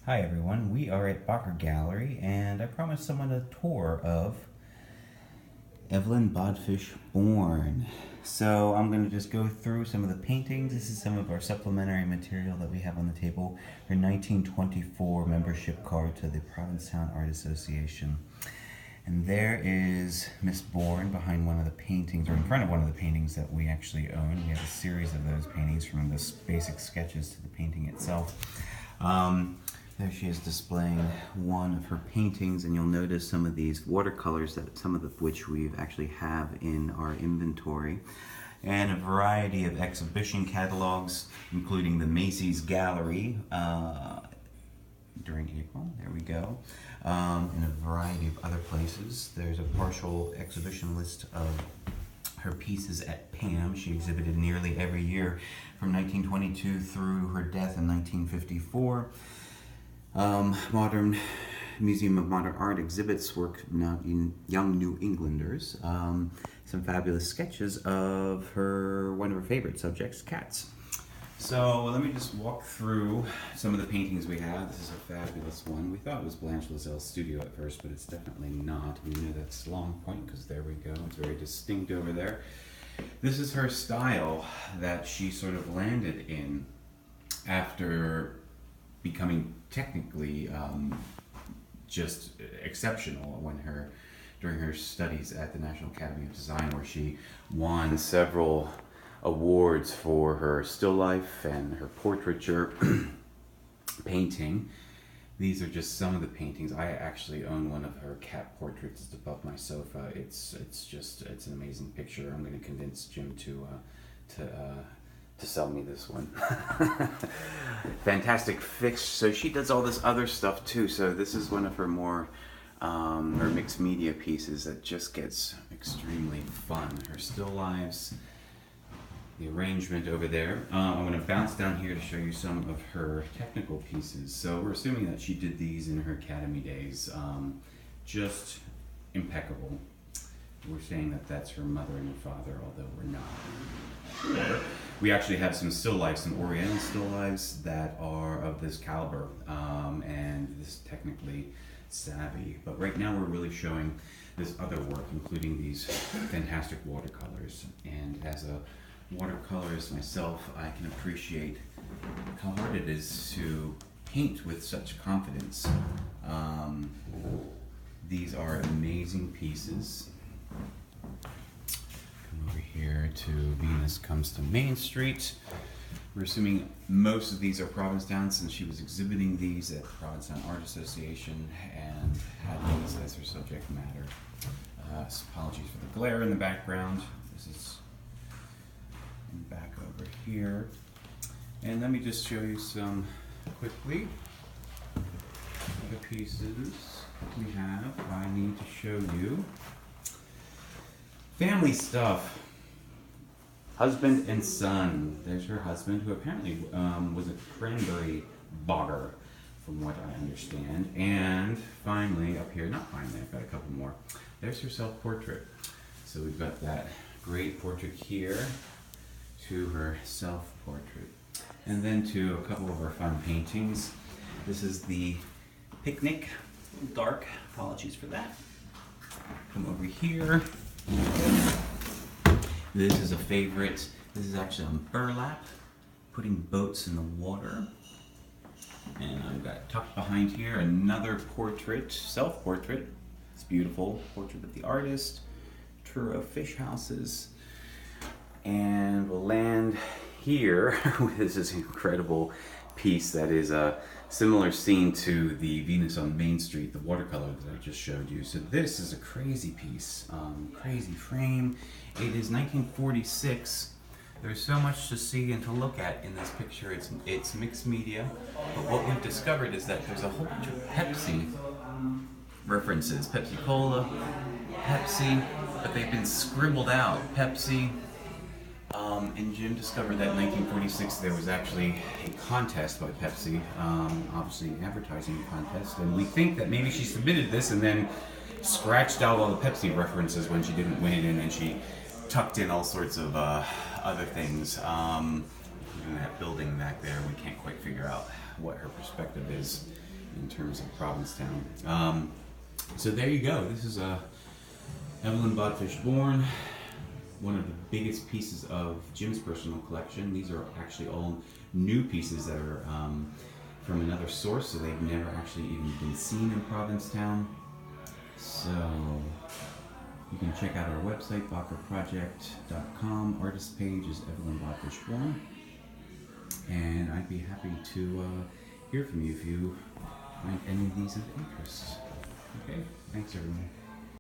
Hi everyone, we are at Bakker Gallery and I promised someone a tour of Evelin Bodfish Bourne. So I'm going to just go through some of the paintings. This is some of our supplementary material that we have on the table. Her 1924 membership card to the Provincetown Art Association. And there is Miss Bourne behind one of the paintings, or in front of one of the paintings that we actually own. We have a series of those paintings from the basic sketches to the painting itself. There she is displaying one of her paintings, and you'll notice some of these watercolors, that some of which we actually have in our inventory, and a variety of exhibition catalogs, including the Macy's Gallery during April. There we go. In a variety of other places. There's a partial exhibition list of her pieces at PAM. She exhibited nearly every year from 1922 through her death in 1954. Modern Museum of Modern Art exhibits work now in Young New Englanders. Some fabulous sketches of one of her favorite subjects, cats. So let me just walk through some of the paintings we have. This is a fabulous one. We thought it was Blanche Lazelle's studio at first, but it's definitely not. We know that's Long Point because there we go. It's very distinct over there. This is her style that she sort of landed in after becoming technically just exceptional during her studies at the National Academy of Design, where she won several awards for her still life and her portraiture painting. These are just some of the paintings. I actually own one of her cat portraits. It's above my sofa. It's an amazing picture. I'm going to convince Jim to sell me this one. Fantastic fix. So she does all this other stuff too. So this is one of her more her mixed media pieces that just gets extremely fun. Her still lives, the arrangement over there. I'm going to bounce down here to show you some of her technical pieces. So we're assuming that she did these in her academy days. Just impeccable. We're saying that that's her mother and her father, although we're not sure. We actually have some still lifes, some Oriental still lifes that are of this caliber, and this is technically savvy. But right now we're really showing this other work, including these fantastic watercolors. And as a watercolorist myself, I can appreciate how hard it is to paint with such confidence. These are amazing pieces. Come over here to Venus Comes to Main Street. We're assuming most of these are Provincetown, since she was exhibiting these at the Provincetown Art Association and had these as her subject matter. Apologies for the glare in the background. This is back over here. And let me just show you some quickly other pieces we have. I need to show you family stuff. Husband and son. There's her husband, who apparently was a cranberry bogger, from what I understand. And finally, up here, not finally, I've got a couple more. There's her self-portrait. So we've got that great portrait here, to her self-portrait. And then to a couple of our fun paintings. This is the picnic. A little dark, apologies for that. Come over here. This is a favorite. This is actually on burlap, putting boats in the water. And I've got tucked behind here another portrait, self-portrait. It's beautiful. Portrait of the artist, tour of fish houses. And we'll land here with this incredible piece that is a similar scene to the Venus on Main Street, the watercolor that I just showed you. So this is a crazy piece, crazy frame. It is 1946. There's so much to see and to look at in this picture. It's mixed media, but what we've discovered is that there's a whole bunch of Pepsi references. Pepsi Cola, Pepsi, but they've been scribbled out. Pepsi. And Jim discovered that in 1946 there was actually a contest by Pepsi, obviously an advertising contest, and we think that maybe she submitted this and then scratched out all the Pepsi references when she didn't win, and then she tucked in all sorts of other things, including that building back there. We can't quite figure out what her perspective is in terms of Provincetown. So there you go. This is Evelin Bodfish Bourne, one of the biggest pieces of Jim's personal collection. These are actually all new pieces that are from another source, so they've never actually even been seen in Provincetown. So you can check out our website, bakkerproject.com. Artist page is Evelin Bodfish Bourne. And I'd be happy to hear from you if you find any of these of interest. Okay, thanks everyone.